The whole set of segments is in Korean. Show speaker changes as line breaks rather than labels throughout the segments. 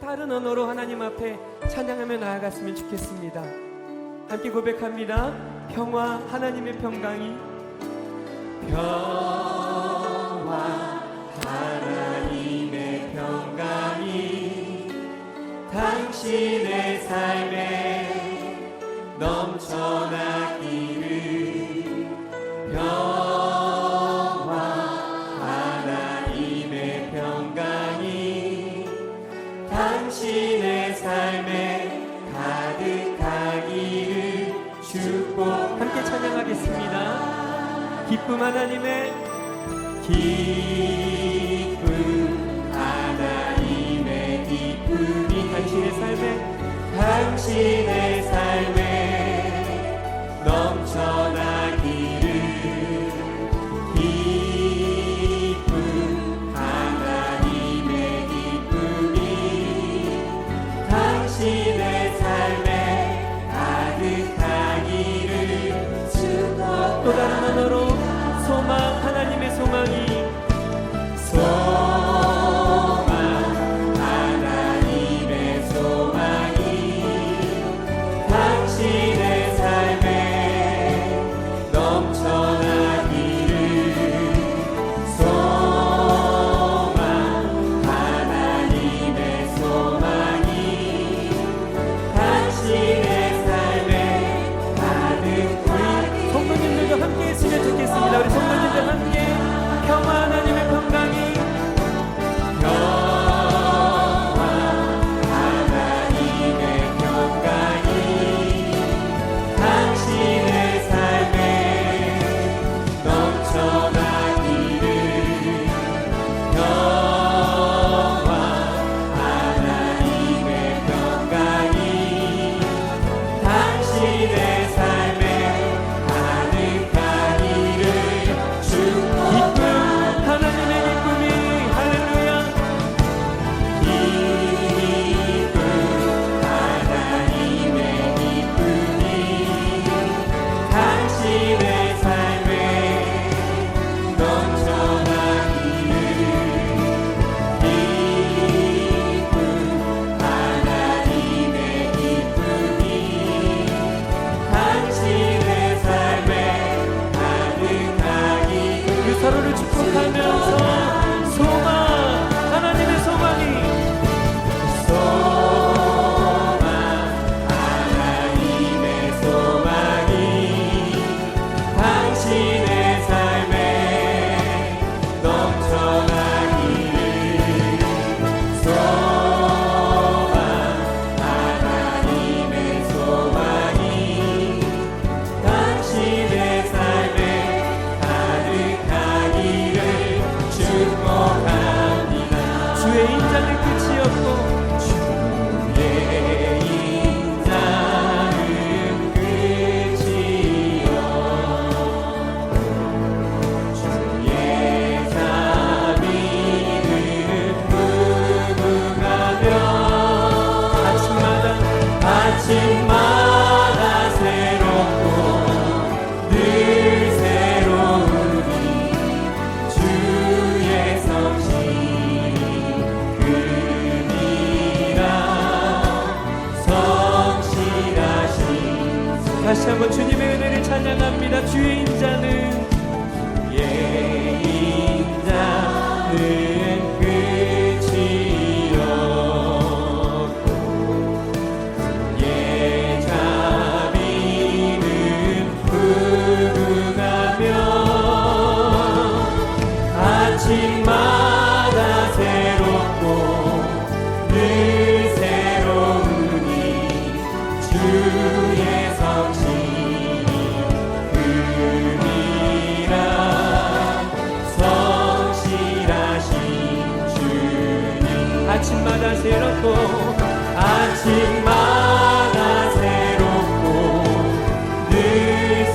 또 다른 언어로 하나님 앞에 찬양하며 나아갔으면 좋겠습니다. 함께 고백합니다. 평화, 하나님의 평강이, 평화, 하나님의 평강이 당신의 삶에 넘쳐나기를. 평화, 하나님의 평강이 당신의 삶에 가득하기를 축복. 함께 찬양하겠습니다. 기쁨, 하나님의 기쁨, 하나님의 기쁨이 당신의 삶에 넘쳐나기를. 기쁨, 하나님의 기쁨이 당신의 삶에 가득하기를 축복. 또 다른 언어로 소망, 하나님의 소망이, 소망, 하나님의 소망이 당신의 삶에 넘쳐나기를. 소망, 하나님의 소망이 당신의 삶에 가득하기를. 성도님들도 함께 했으면 좋겠습니다. 우리 성도님들 함께 평화, 하나님의 평강이, 평화, 하나님의 평강이 당신의 삶에 넘쳐나기를. 평화, 하나님의 평강이 당신의 삶에 가득하기를 축복. 기쁨, 하나님의 기쁨이, 할렐루야. 기쁨, 하나님의 기쁨이 당신의 삶에 넘쳐나기를. 기쁨, 하나님의 기쁨이 당신의 삶에 가득하기를. 그 서로를 축복하면서 소망, 하나님의 소망이, 소망, 하나님의 소망이 당신의 삶에 넘쳐나기를. 소망, 하나님의 소망이 당신의 삶에 가득하기를 축복합니다. 주의 인자는 끝이 없고, 주의 인자는 끝이 없고, 주의 자비는 무궁하며 아침마다 새롭고 늘 새로우니 주의 성실이 큼이라. 성실하신. 다시 한번 주님의 은혜를 찬양합니다. 주의 인자는, 주의 인자는 끝이 없고, 주의 자비는 무궁하며 아침마다 새롭고 늘 새로우니 주의 성실이 큼이라. 성실하신 주님. 아침마다 새롭고, 아침마다 새롭고 늘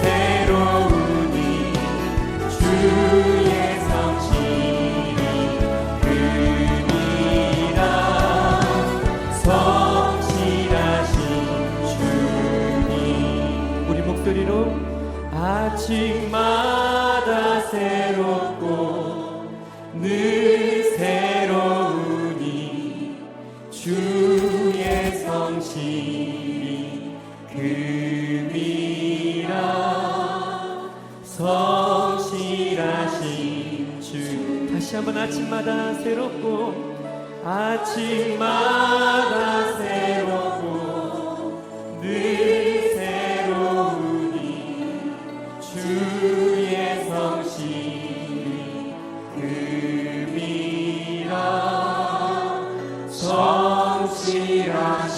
새로우니 주의 성실이 큼이라. 성실하신 주님. 우리 목소리로 아침마다 새롭고 늘 새로우니 주의 성실이 금이라 성실하신 주. 다시 한번 아침마다 새롭고 아침마다 새롭고 늘 새로우니 주의 성실이 금이라 성실하신